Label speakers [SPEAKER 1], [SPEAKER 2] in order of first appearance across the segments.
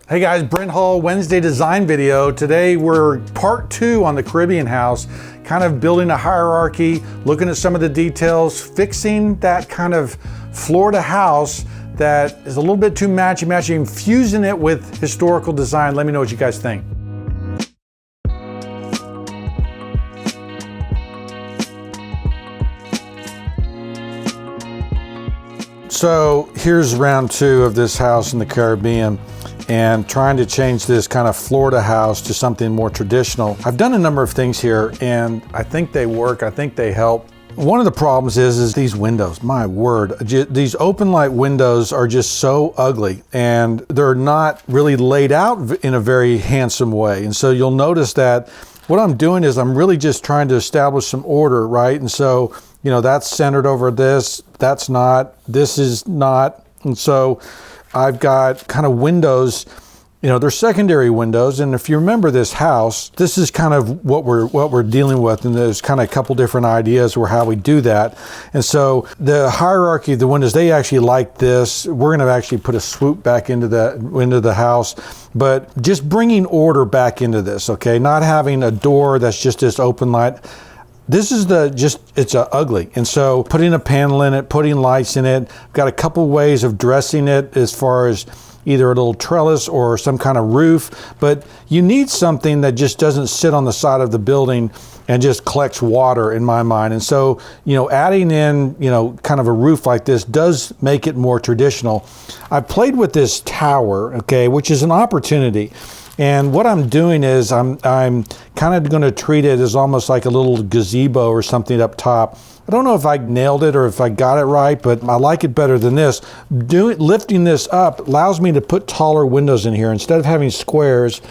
[SPEAKER 1] Hey guys, Brent Hull, Wednesday design video. Today we're part 2 on the Caribbean house, kind of building a hierarchy, looking at some of the details, fixing that kind of Florida house that is a little bit too matchy-matchy, infusing it with historical design. Let me know what you guys think. So here's round 2 of this house in the Caribbean, and trying to change this kind of Florida house to something more traditional. I've done a number of things here and I think they work, I think they help. One of the problems is these windows, my word. These open light windows are just so ugly and they're not really laid out in a very handsome way. And so you'll notice that what I'm doing is I'm really just trying to establish some order, right? And so, you know, that's centered over this, that's not, this is not. And so I've got kind of windows, you know, they're secondary windows. And if you remember this house, this is kind of what we're dealing with. And there's kind of a couple different ideas for how we do that. And so the hierarchy of the windows, they actually like this. We're going to actually put a swoop back into the house, but just bringing order back into this, okay? Not having a door that's just this open light. This is it's ugly. And so putting a panel in it, putting lights in it, got a couple ways of dressing it as far as either a little trellis or some kind of roof, but you need something that just doesn't sit on the side of the building and just collects water in my mind. And so, you know, adding in, you know, kind of a roof like this does make it more traditional. I played with this tower, okay, which is an opportunity. And what I'm doing is I'm kind of going to treat it as almost like a little gazebo or something up top. I don't know if I nailed it or if I got it right, but I like it better than this. Lifting this up allows me to put taller windows in here. Instead of having squares,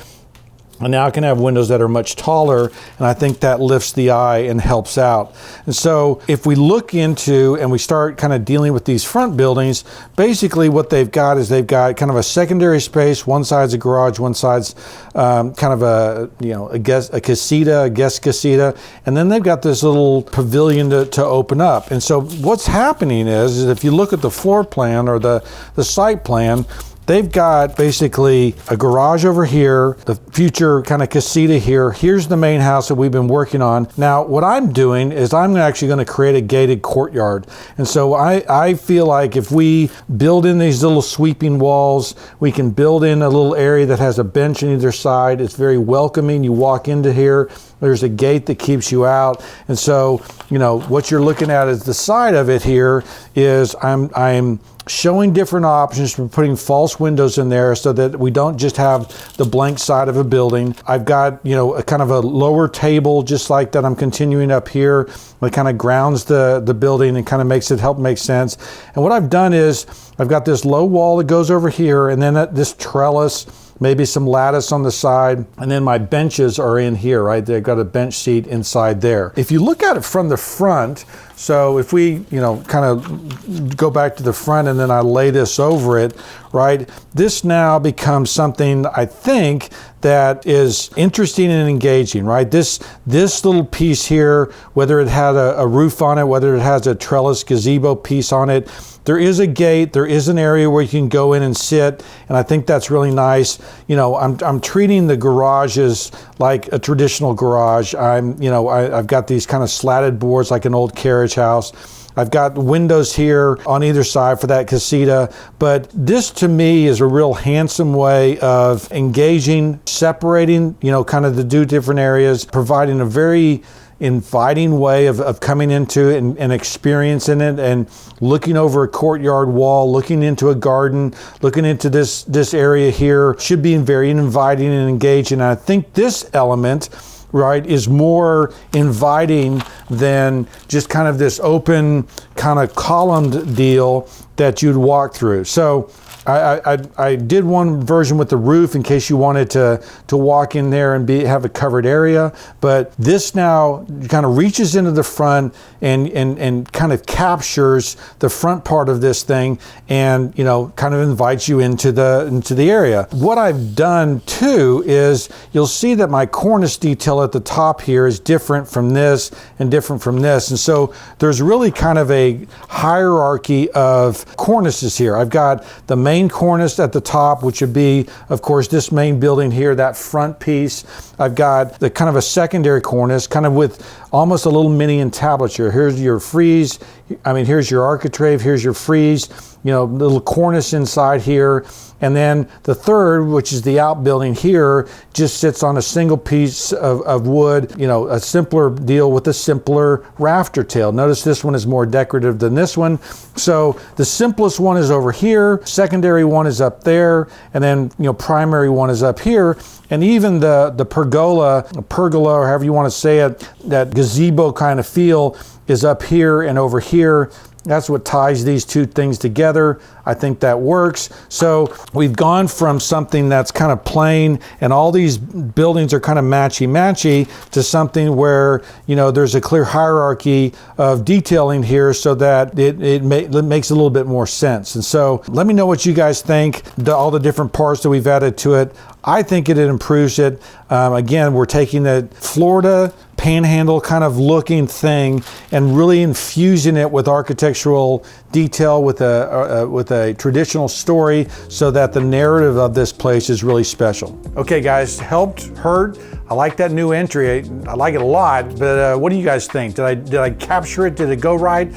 [SPEAKER 1] and now I can have windows that are much taller, and I think that lifts the eye and helps out. And so if we look into and we start kind of dealing with these front buildings, basically what they've got is they've got kind of a secondary space. One side's a garage, one side's kind of a guest casita, and then they've got this little pavilion to open up. And so what's happening is if you look at the floor plan or the site plan, they've got basically a garage over here, the future kind of casita here. Here's the main house that we've been working on. Now, what I'm doing is I'm actually going to create a gated courtyard. And so I feel like if we build in these little sweeping walls, we can build in a little area that has a bench on either side. It's very welcoming. You walk into here, there's a gate that keeps you out. And so, you know, what you're looking at is the side of it here is I'm showing different options for putting false windows in there so that we don't just have the blank side of a building. I've got, you know, a kind of a lower table just like that I'm continuing up here that kind of grounds the building and kind of makes it help make sense. And what I've done is I've got this low wall that goes over here, and then this trellis, maybe some lattice on the side, and then my benches are in here, right? They've got a bench seat inside there. If you look at it from the front, so if we, you know, kind of go back to the front and then I lay this over it, right? This now becomes something I think that is interesting and engaging, right? This little piece here, whether it had a roof on it, whether it has a trellis gazebo piece on it, there is a gate, there is an area where you can go in and sit, and I think that's really nice. You know, I'm treating the garages like a traditional garage. I've got these kind of slatted boards like an old carriage house. I've got windows here on either side for that casita, but this to me is a real handsome way of engaging, separating, you know, kind of the two different areas, providing a very inviting way of coming into it and experiencing it and looking over a courtyard wall, looking into a garden, looking into this area here should be very inviting and engaging. And I think this element, right, is more inviting than just kind of this open kind of columned deal that you'd walk through. So I did one version with the roof in case you wanted to walk in there and have a covered area, but this now kind of reaches into the front and kind of captures the front part of this thing and, you know, kind of invites you into the area. What I've done too is you'll see that my cornice detail at the top here is different from this and different from this. And so there's really kind of a hierarchy of cornices here. I've got the main main cornice at the top, which would be, of course, this main building here, that front piece. I've got the kind of a secondary cornice, kind of with almost a little mini entablature. Here's your frieze. Here's your architrave. Here's your frieze. You know, little cornice inside here. And then the third, which is the outbuilding here, just sits on a single piece of wood, you know, a simpler deal with a simpler rafter tail. Notice this one is more decorative than this one. So the simplest one is over here, secondary one is up there, and then, you know, primary one is up here. And even the pergola, or however you want to say it, that gazebo kind of feel is up here and over here. That's what ties these two things together. I think that works. So we've gone from something that's kind of plain and all these buildings are kind of matchy-matchy to something where, you know, there's a clear hierarchy of detailing here so that it makes a little bit more sense. And so let me know what you guys think, all the different parts that we've added to it. I think it improves it. Again, we're taking the Florida panhandle kind of looking thing and really infusing it with architectural detail, with a traditional story, so that the narrative of this place is really special. Okay guys, helped, hurt. I like that new entry. I like it a lot, but what do you guys think? Did I capture it? Did it go right?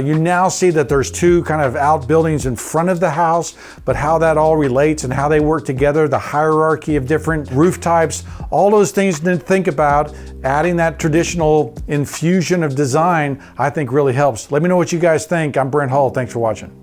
[SPEAKER 1] You now see that there's two kind of outbuildings in front of the house, but how that all relates and how they work together, the hierarchy of different roof types, all those things to think about. Adding that traditional infusion of design, I think really helps. Let me know what you guys think. I'm Brent Hull. Thanks for watching.